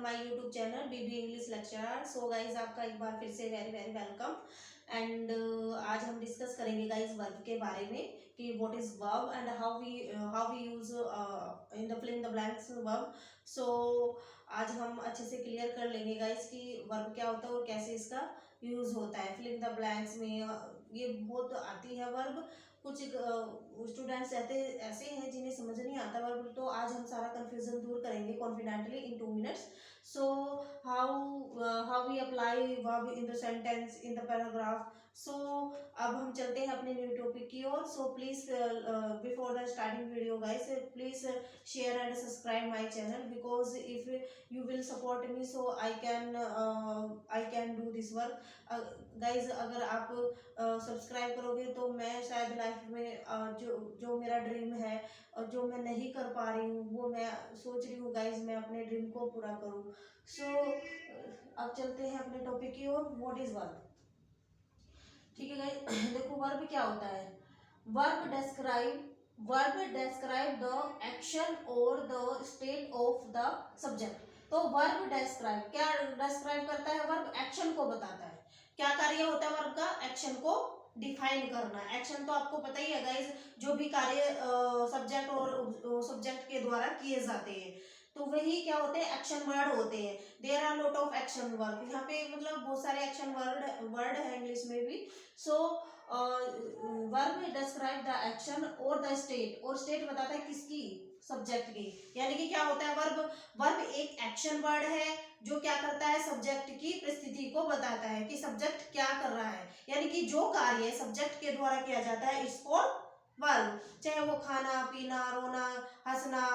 My YouTube channel BB English lecturer. So guys आपका एक बार फिर से वेरी वेरी वेलकम। एंड आज हम डिस्कस करेंगे गाइज वर्ब के बारे में कि what is verb and how we use in the filling the blanks verb. So आज हम अच्छे से क्लियर कर लेंगे गाइज कि वर्ब क्या होता है और कैसे इसका यूज होता है फिलिंग द ब्लैंक्स में। ये बहुत आती है वर्ब। कुछ स्टूडेंट्स ऐसे हैं जिन्हें समझ नहीं आता वर्ब, तो आज हम सारा कंफ्यूजन दूर करेंगे confidently in 2 minutes. So how we apply verb in the sentence in the paragraph. So अब हम चलते हैं अपने न्यू टॉपिक की ओर। So please before the starting video guys please share and subscribe my channel, because if you will support me so I can do this work guys. अगर आप subscribe करोगे तो मैं शायद लाइफ में जो मेरा ड्रीम है और जो मैं नहीं कर पा रही हूँ वो मैं सोच रही हूँ गाइज मैं अपने ड्रीम को पूरा करूँ। सो अब चलते हैं अपने टॉपिक की ओर। What is verb? ठीक है गाइज, देखो वर्ब क्या होता है। वर्ब describe द एक्शन और the state of the subject. तो वर्ब describe क्या describe करता है? वर्ब एक्शन को बताता है। क्या कार्य होता है वर्ब का? एक्शन को डिफाइन करना। एक्शन तो आपको पता ही है गाइज, जो भी कार्य सब्जेक्ट और सब्जेक्ट के द्वारा किए जाते हैं तो वही क्या होते हैं? एक्शन वर्ड होते हैं। There are lot of action word. यहाँ पे मतलब बहुत सारे एक्शन वर्ड है इंग्लिश में भी। सो वर्ब डिस्क्राइब द एक्शन और द स्टेट, और स्टेट बताता है किसकी? सब्जेक्ट की। यानी कि क्या होता है वर्ब एक एक्शन वर्ड है जो क्या करता है? सब्जेक्ट की परिस्थिति को बताता है कि सब्जेक्ट क्या कर रहा है। यानी कि जो कार्य सब्जेक्ट के द्वारा किया जाता है इसको वर्ब, चाहे वो खाना पीना, रोना, हंसना,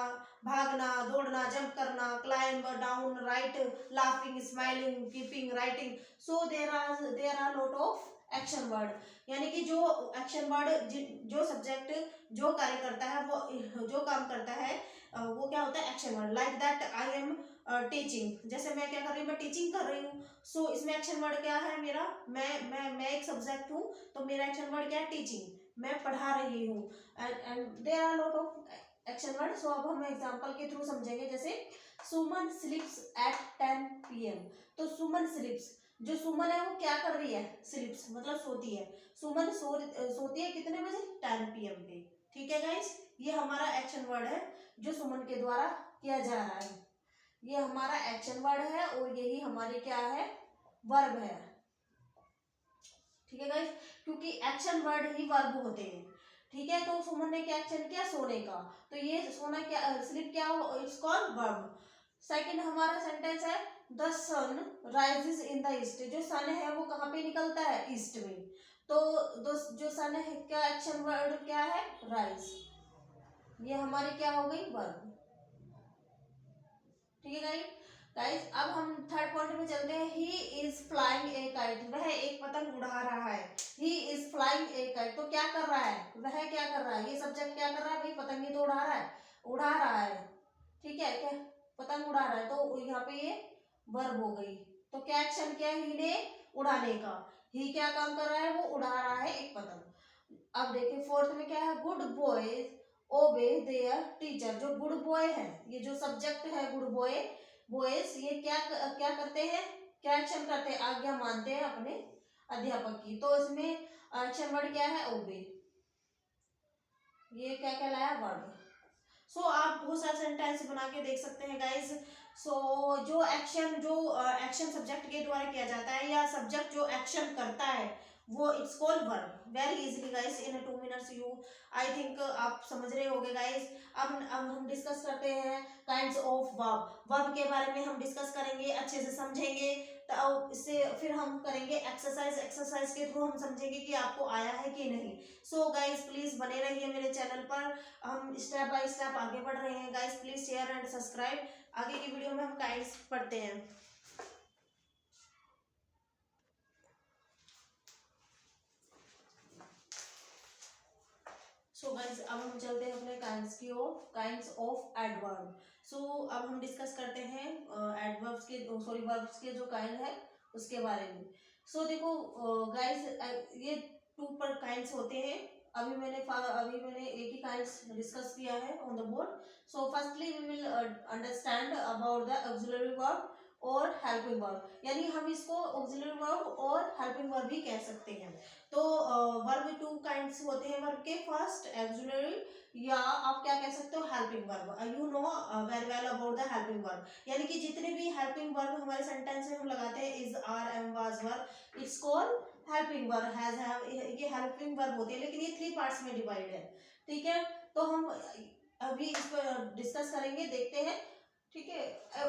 भागना, दौड़ना, जंप करना, climb down, write, laughing, smiling, keeping, writing. So there are lot of action word. यानी कि जो एक्शन वर्ड जो सब्जेक्ट जो कार्य करता है, वो जो काम करता है वो क्या होता है? Action word. Like that I am teaching. जैसे मैं क्या कर रही हूँ? मैं टीचिंग कर रही हूँ। सो इसमें एक्शन वर्ड क्या है मेरा? मैं एक सब्जेक्ट हूँ तो मेरा एक्शन वर्ड क्या है? टीचिंग। मैं पढ़ा रही हूँ। And there are lot of action word. So अब हम एग्जांपल के थ्रू समझेंगे। जैसे सुमन स्लीप्स एट 10 PM। तो सुमन स्लीप्स, जो सुमन है वो क्या कर रही है? स्लीप्स मतलब सोती है। सुमन सोती है कितने बजे? 10 PM पे। ठीक है गाइस, ये हमारा एक्शन वर्ड है जो सुमन के द्वारा किया जा रहा है। ये हमारा एक्शन वर्ड है और यही हमारी क्या है? वर्ब है। ठीक है गाइस, क्योंकि एक्शन वर्ड ही वर्ब होते हैं। ठीक है, तो सुमन ने क्या एक्शन किया? सोने का। तो ये सोना क्या, स्लीप क्या हो? It's called verb. सेकंड हमारा सेंटेंस है the sun rises in the east. जो सन है वो कहाँ पे निकलता है? ईस्ट में। तो जो सन है क्या एक्शन वर्ड क्या है? राइज। ये हमारी क्या हो गई? वर्ब। ठीक है गाइस। गाइस अब हम थर्ड पॉइंट में चलते हैं। He is flying A kite. वह एक पतंग उड़ा रहा है। He is flying A kite. तो क्या कर रहा है? वह क्या कर रहा है? ये सब्जेक्ट क्या कर रहा है? भाई पतंग ही तो उड़ा रहा है। उड़ा रहा है। ठीक है, क्या पतंग उड़ा रहा है तो यहाँ पे ये वर्ब हो गई। तो क्या एक्शन किया ही ने? उड़ाने का। ही क्या काम कर रहा है? वो उड़ा रहा है एक पतंग। अब देखिए फोर्थ में क्या है? गुड बॉयज ओबे देयर टीचर। जो गुड बॉय है, ये जो सब्जेक्ट है गुड बॉय बॉयज, ये क्या करते हैं? क्या एक्शन करते हैं? आज्ञा मानते हैं अपने अध्यापक की। तो इसमें एक्शन वर्ड क्या है? ओबे। ये क्या कहलाया? वर्ब। सो आप बहुत सारे सेंटेंस बना के देख सकते हैं गाइज। सो जो एक्शन सब्जेक्ट के द्वारा किया जाता है या सब्जेक्ट जो एक्शन करता है वो it's called verb. Very easily guys in 2 minutes you I think आप समझ रहे होंगे गाइस। अब हम डिस्कस करते हैं काइंड्स ऑफ वर्ब। वर्ब के बारे में हम डिस्कस करेंगे, अच्छे से समझेंगे। तो इससे फिर हम करेंगे एक्सरसाइज के थ्रू हम समझेंगे कि आपको आया है कि नहीं। सो गाइज प्लीज बने रहिए मेरे चैनल पर। हम स्टेप बाय स्टेप आगे बढ़ रहे हैं guys. Please share and subscribe. आगे की वीडियो में हम काइंड्स पढ़ते हैं। सो गाइस अब हम चलते हैं अपने काइंड्स की ओर। Kinds of adverb. सो अब हम डिस्कस करते हैं एडवर्ब्स के वर्ब्स के जो काइंड है उसके बारे में। सो देखो गाइस ये 2 पर काइंड्स होते हैं। अभी मैंने एक ही काइंड्स डिस्कस किया है on the board. So firstly we will understand about the auxiliary verb. और हेल्पिंग वर्ब, यानी हम इसको ऑक्सिलरी वर्ब और हेल्पिंग वर्ब भी कह सकते हैं। तो वर्ब टू काइंड्स होते हैं वर्ब के, फर्स्ट ऑक्सिलरी या आप क्या कह सकते हो helping verb. You know very well about the helping verb, यानी कि जितने भी हेल्पिंग वर्ब हमारे सेंटेंस में हम लगाते हैं is, are, am, was, were, it's called helping verb, has, have, ये हेल्पिंग वर्ब होती है, लेकिन ये 3 पार्ट्स में डिवाइड है। ठीक है, तो हम अभी इस पर डिस्कस करेंगे, देखते हैं। ठीक है,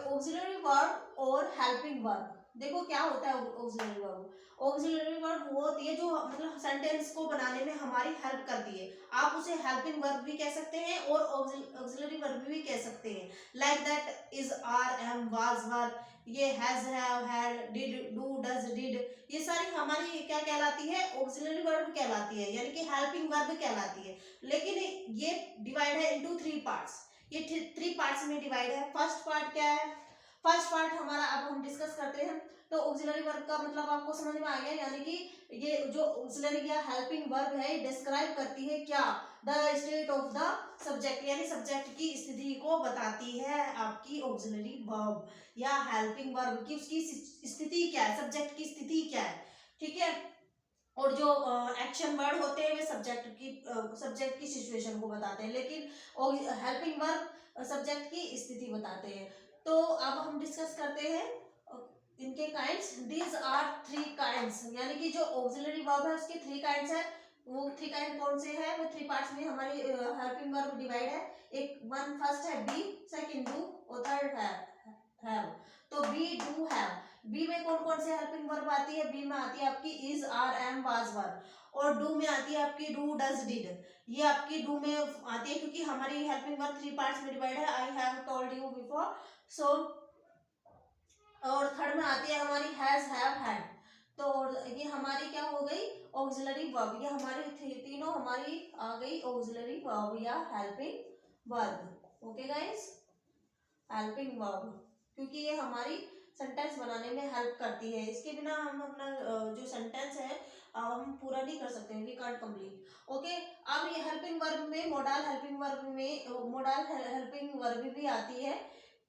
ऑक्सिलरी वर्ब और हेल्पिंग वर्ब, देखो क्या होता है ऑक्सिलरी वर्ब। ऑक्सिलरी वर्ब वो होती है जो मतलब सेंटेंस को बनाने में हमारी हेल्प करती है, आप उसे हेल्पिंग वर्ब भी कह सकते हैं और ऑक्सिलरी वर्ब भी कह सकते हैं। Like that is, are, am, was, were, ये has, have, had, did, do, does, did, ये सारी हमारी क्या कहलाती है, ऑक्सिलरी वर्ब कहलाती है, यानी कि हेल्पिंग वर्ब कहलाती है। लेकिन ये डिवाइड है इनटू 3 पार्ट्स, ये 3 पार्ट्स में डिवाइड है। फर्स्ट पार्ट क्या है, फर्स्ट पार्ट हमारा अब हम डिस्कस करते हैं। तो ऑक्सिलरी वर्ब का मतलब आपको समझ में आ गया, यानी कि ये जो ऑक्सिलरी या हेल्पिंग वर्ब है डिस्क्राइब करती है क्या, the state of the subject, यानी सब्जेक्ट की स्थिति को बताती है आपकी ऑक्सिलरी वर्ब या हेल्पिंग वर्ब की, उसकी स्थिति क्या है, सब्जेक्ट की स्थिति क्या है। ठीक है, और जो एक्शन वर्ड होते हैं वे सब्जेक्ट की सिचुएशन को बताते हैं, लेकिन हेल्पिंग वर्ब सब्जेक्ट की स्थिति बताते हैं। तो अब हम डिस्कस करते हैं इनके काइंड्स। दीज आर 3 काइंड्स, यानी कि जो ऑक्सिलरी वर्ब है उसके 3 काइंड्स है। वो 3 काइंड कौन से हैं, वो 3 पार्ट्स में हमारी हेल्पिंग वर्ब डिवाइड है। एक वन फर्स्ट है बी, सेकंड डू और थर्ड हैव। तो बी, डू, हैव, बी में कौन कौन से हेल्पिंग वर्ब आती है, बी में आती है आपकी इज, आर, एम, वाज, वर, और डू में आती है आपकी डू, डज, डिड, ये आपकी डू में आती है क्योंकि हमारी हेल्पिंग वर्ब 3 पार्ट्स में डिवाइड है, I have told you before. So और थर्ड में आती है हमारी हैज, हैव, हैड। तो ये हमारी क्या हो गई, ऑक्सिलरी वर्ब, ये हमारी तीनों हमारी आ गई ऑक्सिलरी वर्ब या helping verb. Okay guys, helping verb, क्योंकि ये हमारी सेंटेंस बनाने में हेल्प करती है, इसके बिना हम अपना जो सेंटेंस है हम पूरा नहीं कर सकते, वी कांट कंप्लीट। ओके, अब ये हेल्पिंग वर्ब में मोडाल हेल्पिंग वर्ब में मोडाल हेल्पिंग वर्ब भी आती है,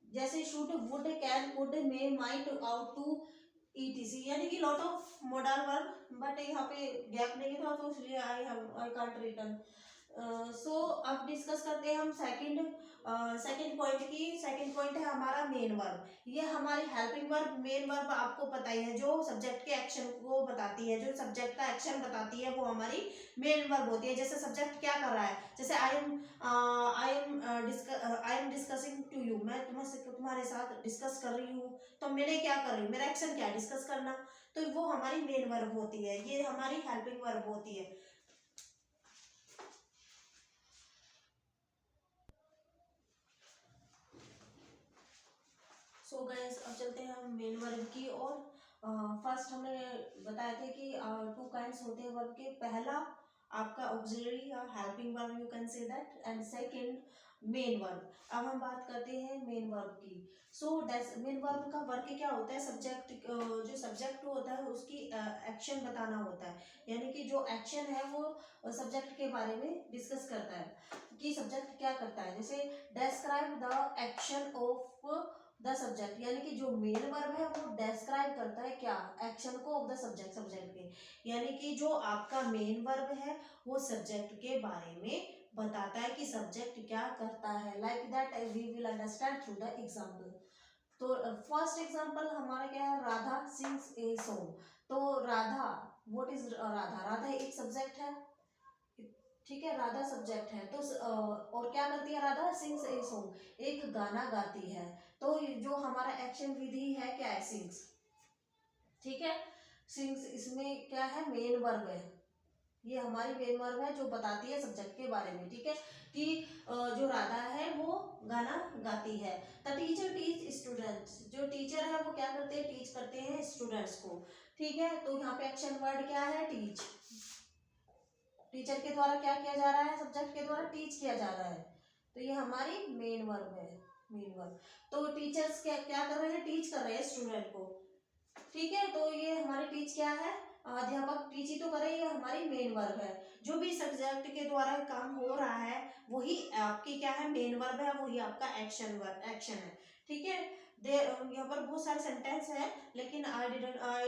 जैसे should, would, can, could, may, might, ought to, etc, यानी कि lot of modal verb, but यहाँ पे गैप नहीं था तो इसलिए आई कांट रिटर्न। सो अब डिस्कस करते हैं हम सेकंड पॉइंट की। सेकंड पॉइंट है हमारा मेन वर्ब, ये हमारी हेल्पिंग वर्ब। मेन वर्ब आपको पता ही है, जो सब्जेक्ट के एक्शन को बताती है, जो सब्जेक्ट का एक्शन बताती है वो हमारी मेन वर्ब होती है। जैसे सब्जेक्ट क्या कर रहा है, जैसे I am discussing to you, मैं तुम्हारे साथ डिस्कस कर रही हूँ, तो मैंने क्या कर रही हूँ, मेरा एक्शन क्या है, डिस्कस करना, तो वो हमारी मेन वर्ब होती है, ये हमारी हेल्पिंग वर्ब होती है। सो गाइस, अब चलते हैं हम मेन वर्ब की ओर। फर्स्ट हमने बताया थे कि 2 काइंड्स होते हैं वर्ब के, पहला आपका ऑक्सिलरी या helping verb, you can say that, and second main verb. अब हम बात करते हैं मेन वर्ब की। सो मेन वर्ब का वर्क क्या होता है, सब्जेक्ट, जो सब्जेक्ट होता है उसकी एक्शन बताना होता है, यानी कि जो एक्शन है वो सब्जेक्ट के बारे में डिस्कस करता है कि सब्जेक्ट क्या करता है। जैसे describe the action of the subject, यानी कि जो मेन वर्ब है वो डिस्क्राइब करता है क्या, एक्शन को ऑफ द सब्जेक्ट के, यानी कि जो आपका मेन वर्ब है वो सब्जेक्ट के बारे में बताता है कि सब्जेक्ट क्या करता है। Like that we will understand through the example. तो फर्स्ट एग्जांपल हमारा क्या है, राधा सिंग्स ए सॉन्ग। तो राधा, व्हाट इज राधा, राधा एक सब्जेक्ट है, ठीक है, राधा सब्जेक्ट है। तो और क्या करती है राधा, सिंग्स ए सॉन्ग, एक गाना गाती है। तो जो हमारा एक्शन विधि है क्या है, सिंग्स, ठीक है, सिंग्स इसमें क्या है, मेन वर्ब है, ये हमारी मेन वर्ब है जो बताती है सब्जेक्ट के बारे में। ठीक है, कि जो राधा है वो गाना गाती है। द टीचर टीच स्टूडेंट्स, जो टीचर है वो क्या करते हैं, टीच करते हैं स्टूडेंट्स को। ठीक है, तो यहाँ पे एक्शन वर्ड क्या है, टीच, टीचर के द्वारा क्या किया जा रहा है, सब्जेक्ट के द्वारा टीच किया जा रहा है, तो ये हमारी मेन वर्ब है, मेन वर्ब। तो टीचर्स क्या क्या कर रहे हैं, टीच कर रहे हैं स्टूडेंट को। ठीक है, तो ये हमारी टीच क्या है, अध्यापक टीच ही तो करे, ये हमारी मेन वर्ब है। जो भी सब्जेक्ट के द्वारा काम हो रहा है वही आपकी क्या है, मेन वर्ब है, वही आपका एक्शन है। ठीक है, यहाँ पर बहुत सारे सेंटेंस है, लेकिन I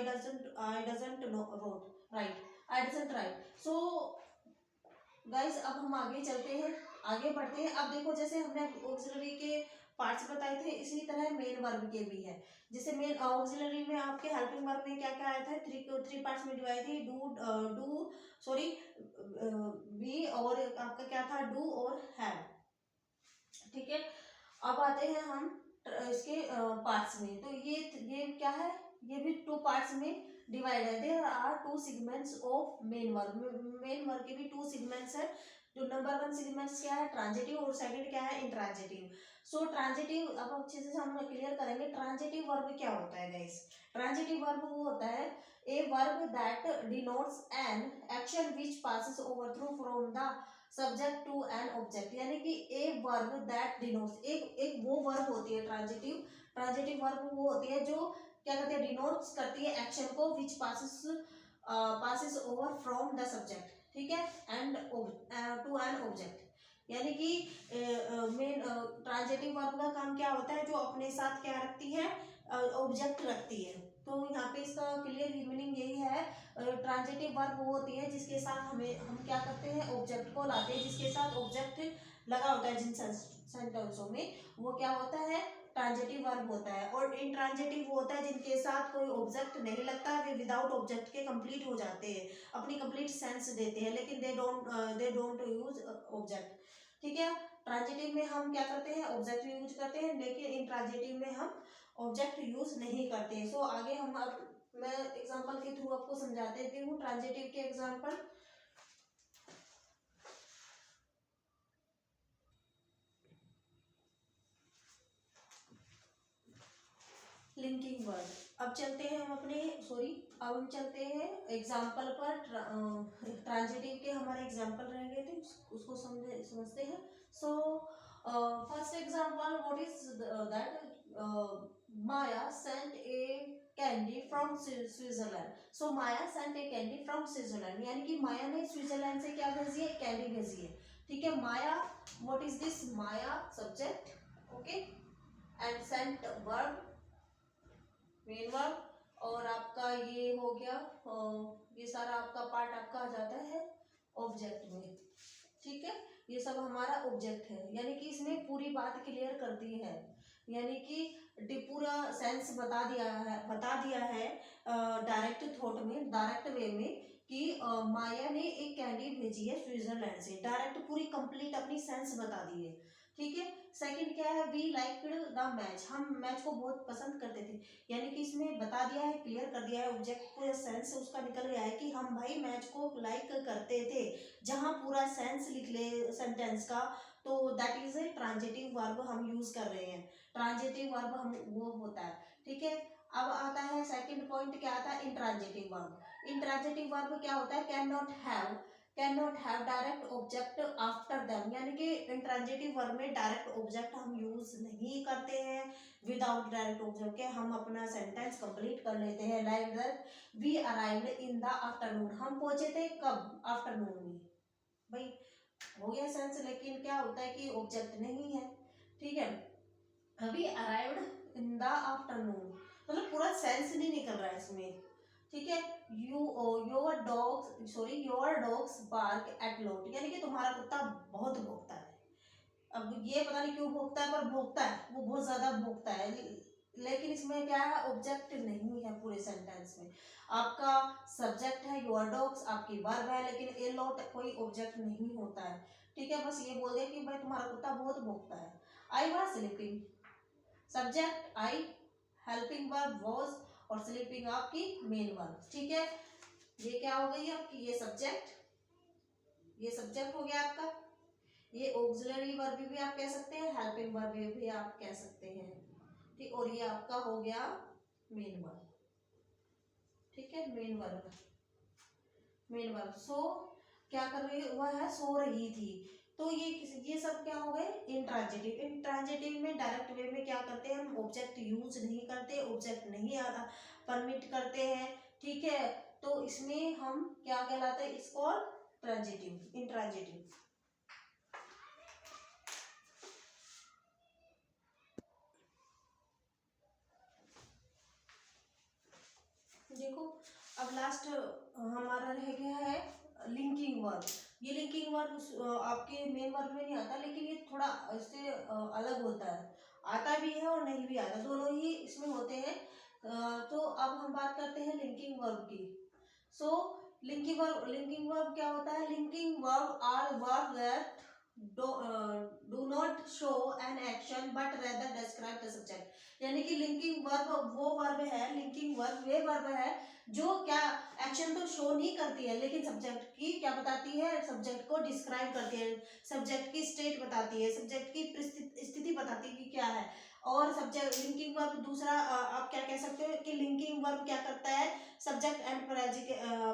doesn't know wrote write, I doesn't write. So guys अब हम आगे चलते हैं, आगे बढ़ते हैं। अब देखो जैसे हमने ऑक्सिलरी के पार्ट्स बताए थे, इसी तरह मेन वर्ब के भी है। जैसे मेन ऑक्सिलरी में आपके हेल्पिंग वर्ब में क्या क्या आया था, थ्री पार्ट्स में डिवाइड थी, डू सॉरी बी, और आपका क्या था, डू और हैव। ठीक है, अब आते हैं हम इसके पार्ट्स में। तो ये क्या है, ये भी टू पार्ट्स में डिवाइड है। There are two segments of main verb, main verb के भी टू सेगमेंट्स है। जो नंबर वन सेगमेंट्स क्या है, ट्रांजिटिव, और सेकंड क्या है, इंट्रांजिटिव। सो ट्रांजिटिव अब अच्छे से हम क्लियर करेंगे। ट्रांजिटिव वर्ब क्या होता है गाइस, ट्रांजिटिव वर्ब वो होता है a verb that denotes an action which passes over through from the subject to an object, यानी कि ए वर्ब दैट डिनोट्स, एक वो वर्ब होती है ट्रांजिटिव। ट्रांजिटिव वर्ब वो होती है जो क्या कहते हैं, डिनोट्स करती है एक्शन को, विच passes over from the subject, ठीक है, एंड टू एन ऑब्जेक्ट। यानी कि मेन ट्रांजिटिव वर्ब का काम क्या होता है, जो अपने साथ क्या रखती है, ऑब्जेक्ट रखती है। तो यहाँ पे इसका क्लियर मीनिंग यही है, ट्रांजिटिव वर्ब वो होती है जिसके साथ हम क्या करते हैं, ऑब्जेक्ट को लाते हैं, जिसके साथ ऑब्जेक्ट लगा होता है जिन सेंटेंसों में, वो क्या होता है, ट्रांजिटिव वर्ब होता है। और इंट्रांजिटिव वो होता है जिनके साथ कोई ऑब्जेक्ट नहीं लगता, वे विदाउट ऑब्जेक्ट के कंप्लीट हो जाते हैं, अपनी कंप्लीट सेंस देते हैं, लेकिन दे डोंट यूज ऑब्जेक्ट। ठीक है, ट्रांजिटिव में हम क्या करते हैं, ऑब्जेक्ट यूज करते हैं, लेकिन इंट्रांजिटिव में हम ऑब्जेक्ट यूज नहीं करते हैं। सो आगे हम अब मैं एग्जांपल के थ्रू आपको समझा देती हूँ ट्रांजिटिव के एग्जांपल। Linking word. अब चलते हैं हम अपने अब हम चलते हैं एग्जांपल पर। ट्रांजिटिव के हमारे एग्जांपल रह गए थे, उसको समझते हैं। So first example, what is that, Maya sent a candy from Switzerland. So Maya sent a candy from Switzerland, यानी कि माया ने स्विट्जरलैंड से क्या भेजी है, कैंडी भेजी है। ठीक है, Maya, what is this, Maya subject, okay, and sent verb, main verb, और आपका ये हो गया, ये सारा आपका पार्ट आपका आ जाता है ऑब्जेक्ट में। ठीक है, ये सब हमारा ऑब्जेक्ट है, यानी कि इसमें पूरी बात क्लियर कर दी है, यानी कि पूरा सेंस बता दिया है डायरेक्ट थॉट में, डायरेक्ट वे में, कि माया ने एक कैंडी भेजी है स्विट्जरलैंड से, डायरेक्ट पूरी कंप्लीट अपनी सेंस बता दी है। ठीक है, सेकंड क्या है, वी लाइक्ड द मैच, हम मैच को बहुत पसंद करते थे, यानी कि इसमें बता दिया है, क्लियर कर दिया है, ऑब्जेक्ट पूरा सेंस उसका निकल गया है कि हम भाई मैच को लाइक करते थे। जहां पूरा सेंस लिख ले सेंटेंस का, तो that is a transitive verb हम यूज कर रहे हैं, ट्रांजिटिव वर्ब हम वो होता है। ठीक है, अब आता है सेकंड पॉइंट, क्या आता है, इंट्रांजिटिव वर्ब। इंट्रांजिटिव वर्ब क्या होता है, can not have direct object after them, यानी कि इंट्रांजिटिव वर्ब में डायरेक्ट ऑब्जेक्ट हम यूज नहीं करते हैं, विदाउट डायरेक्ट ऑब्जेक्ट के हम अपना सेंटेंस कंप्लीट कर लेते हैं। Like that, we arrived in the afternoon, हम पहुंचे थे कब, आफ्टरनून में, भाई हो गया सेंस, लेकिन क्या होता है कि ऑब्जेक्ट नहीं है। ठीक है, अभी अराइव्ड इन द आफ्टरनून, मतलब पूरा सेंस नहीं निकल रहा है इसमें। ठीक है, your dogs bark at lot, यानी कि तुम्हारा कुत्ता बहुत भौंकता है। अब ये पता नहीं क्यों भौंकता है, पर भौंकता है, वो बहुत ज्यादा भौंकता है, लेकिन इसमें क्या है, ऑब्जेक्ट नहीं है पूरे सेंटेंस में। आपका सब्जेक्ट है योर डॉग्स, आपकी वर्ब है, लेकिन ए लॉट कोई ऑब्जेक्ट नहीं होता है। ठीक है, बस ये बोल दे कि भाई तुम्हारा कुत्ता बहुत भौंकता है। I was sleeping, subject I, helping verb was, और स्लीपिंग आपकी मेन वर्ब। ठीक है, ये क्या हो गई आपकी, ये सब्जेक्ट हो गया आपका, ये ऑक्सिलरी वर्ब भी आप कह सकते हैं, हेल्पिंग वर्ब भी आप कह सकते हैं। ठीक, और ये आपका हो गया मेन वर्ब। ठीक है, मेन वर्ब। सो क्या कर रही हुआ है, सो रही थी। तो ये सब क्या हो गए, इंट्रांजिटिव। इंट्रांजिटिव में डायरेक्ट वे में क्या करते हैं, हम ऑब्जेक्ट यूज नहीं करते, ऑब्जेक्ट नहीं परमिट करते हैं। ठीक है, तो इसमें हम क्या कहलाते हैं, इसको ट्रांजिटिव, इंट्रांजिटिव। लास्ट हमारा रह गया है लिंकिंग वर्ब। ये लिंकिंग वर्ब आपके मेन वर्ब में नहीं आता, लेकिन ये थोड़ा इससे अलग होता है, आता भी है और नहीं भी आता, दोनों ही इसमें होते हैं। तो अब हम बात करते हैं लिंकिंग वर्ब की। सो लिंकिंग वर्ब क्या होता है? Linking verb are verb that do not show an action but rather describe the subject. यानी कि लिंकिंग वर्ब वो वर्ब है, लिंकिंग वर्ब वे वर्ब है जो क्या एक्शन तो शो नहीं करती है, लेकिन सब्जेक्ट की क्या बताती है? सब्जेक्ट को डिस्क्राइब करती है, सब्जेक्ट की स्टेट बताती है, सब्जेक्ट की स्थिति बताती है कि क्या है। और सब्जेक्ट लिंकिंग वर्ब दूसरा आप क्या कह सकते हो कि लिंकिंग वर्ब क्या करता है? सब्जेक्ट एंड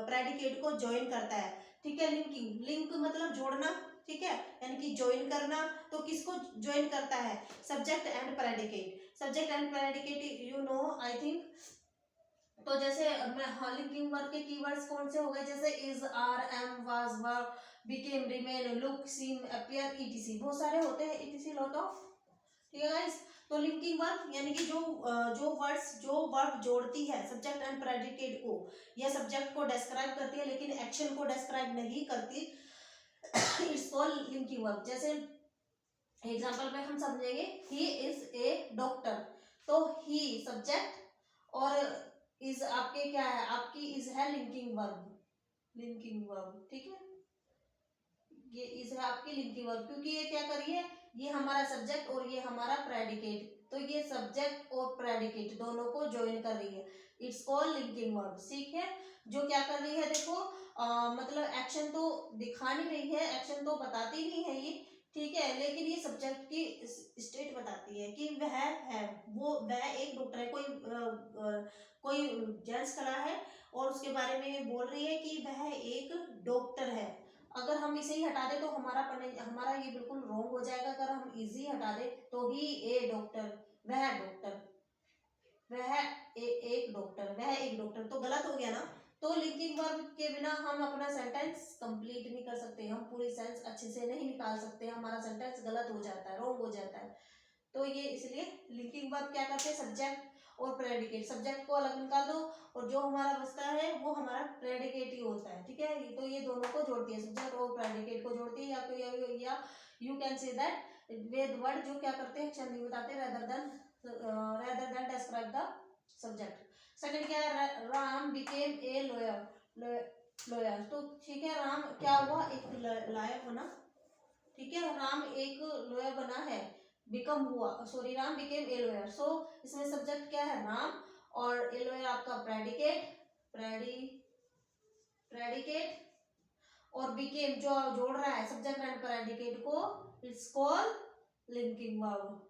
प्रेडिकेट को ज्वाइन करता है। ठीक है, लिंकिंग, लिंक मतलब जोड़ना, ठीक है, यानी कि ज्वाइन करना। तो किसको ज्वाइन करता है? Subject and predicate. Subject and predicate you know I think. तो जैसे मैं लिंकिंग वर्ब के कीवर्ड्स कौन से हो गए? जैसे is, are, am, was, were, became, remain, look, seem, appear, ETC, बहुत सारे होते हैं, ईटीसी लॉट ऑफ। ठीक है गाइस, तो लिंकिंग वर्ब यानी कि जो वर्ब जोड़ती है सब्जेक्ट एंड प्रेडिकेट को, या सब्जेक्ट को डिस्क्राइब करती है लेकिन एक्शन को डिस्क्राइब नहीं करती, इट्स कॉल्ड लिंकिंग वर्ब। जैसे एग्जांपल में हम समझेंगे, ही इज ए डॉक्टर, तो ही सब्जेक्ट और इज आपके क्या है? आपकी इज है लिंकिंग वर्ब, लिंकिंग वर्ब, ठीक है, ये इज है आपकी लिंकिंग वर्ब, क्योंकि ये क्या कर रही है? ये हमारा सब्जेक्ट और ये हमारा प्रेडिकेट, तो ये सब्जेक्ट और प्रेडिकेट दोनों को ज्वाइन कर रही है, इट्स कॉल्ड लिंकिंग वर्ब। ठीक है, जो क्या कर रही है? देखो मतलब एक्शन तो दिखा नहीं रही है, एक्शन तो बताती नहीं है ये, ठीक है, लेकिन ये सब्जेक्ट की स्टेट बताती है कि वह है, वह एक डॉक्टर है, कोई जेंट्स खड़ा है और उसके बारे में बोल रही है कि वह एक डॉक्टर है। अगर हम इसे ही हटा दे तो हमारा ये बिल्कुल रॉन्ग हो जाएगा। अगर हम इजी हटा दे तो ही ए डॉक्टर, वह डॉक्टर, एक डॉक्टर, वह एक डॉक्टर, तो गलत हो गया ना। तो लिंकिंग वर्ब के बिना हम अपना सेंटेंस कंप्लीट नहीं कर सकते, हम पूरी सेंस अच्छे से नहीं निकाल सकते, हमारा सेंटेंस गलत हो जाता है, रॉन्ग हो जाता है। तो ये इसलिए लिंकिंग वर्ब क्या करते हैं? सब्जेक्ट और प्रेडिकेट, सब्जेक्ट को अलग निकाल दो और जो हमारा बचता है वो हमारा प्रेडिकेट ही होता है। ठीक है, तो ये दोनों को जोड़ती है, सब्जेक्ट और प्रेडिकेट को जोड़ती है। या you can say that way word जो क्या करते हैं? एक्शन नहीं बताते, rather than describe the subject. Second क्या है? राम बिकेम ए लॉयर, तो ठीक है, राम क्या हुआ? एक लॉयर बना। ठीक है, राम एक लॉयर बना है, बिकम हुआ, sorry, Ram became a lawyer. So इसमें सब्जेक्ट क्या है? राम, और ए लॉयर आपका प्रेडिकेट, और बिकेम जो जोड़ रहा है सब्जेक्ट एंड प्रेडिकेट को, इट्स कॉल्ड लिंकिंग वर्ब।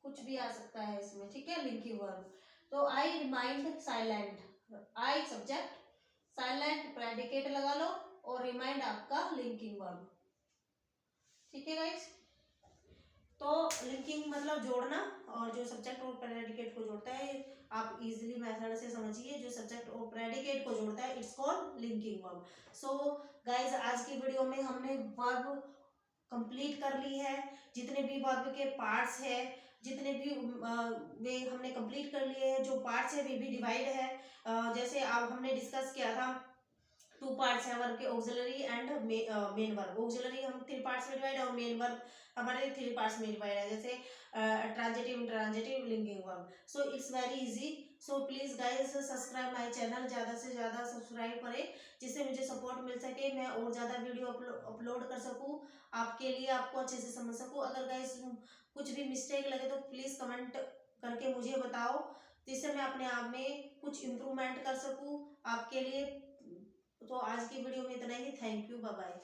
कुछ भी आ सकता है इसमें, ठीक है, लिंकिंग वर्ब। तो I remind silent, I subject, silent predicate लगा लो, और रिमाइंड आपका लिंकिंग वर्ब। ठीक है गाइस, तो लिंकिंग मतलब जोड़ना, और जो सब्जेक्ट और प्रेडिकेट को जोड़ता है, आप इजीली मेथड से समझिए, जो सब्जेक्ट और प्रेडिकेट को जोड़ता है it's called linking verb. So guys, आज की वीडियो में हमने वर्ब कंप्लीट कर ली है, जितने भी वर्ब के पार्ट्स है, जितने भी वे हमने कंप्लीट कर लिए हैं। जो पार्ट्स है वे भी डिवाइड है, जैसे अब हमने डिस्कस किया था, 2 पार्ट्स है वर्ब के, auxiliary and main verb. Auxiliary हम 3 पार्ट्स में डिवाइड है, और मेन वर्ब हमारे 3 पार्ट्स में डिवाइड है, जैसे transitive, intransitive, linking verb. So it's very easy. So please guys subscribe my channel, ज़्यादा से ज़्यादा सब्सक्राइब करें, जिससे मुझे सपोर्ट मिल सके, मैं और ज़्यादा वीडियो अपलोड कर सकूँ आपके लिए, आपको अच्छे से समझ सकूँ। अगर गाइस कुछ भी मिस्टेक लगे तो प्लीज़ कमेंट करके मुझे बताओ, जिससे मैं अपने आप में कुछ इम्प्रूवमेंट कर सकूँ आपके लिए। तो आज की वीडियो में इतना ही, थैंक यू, बाय बाय।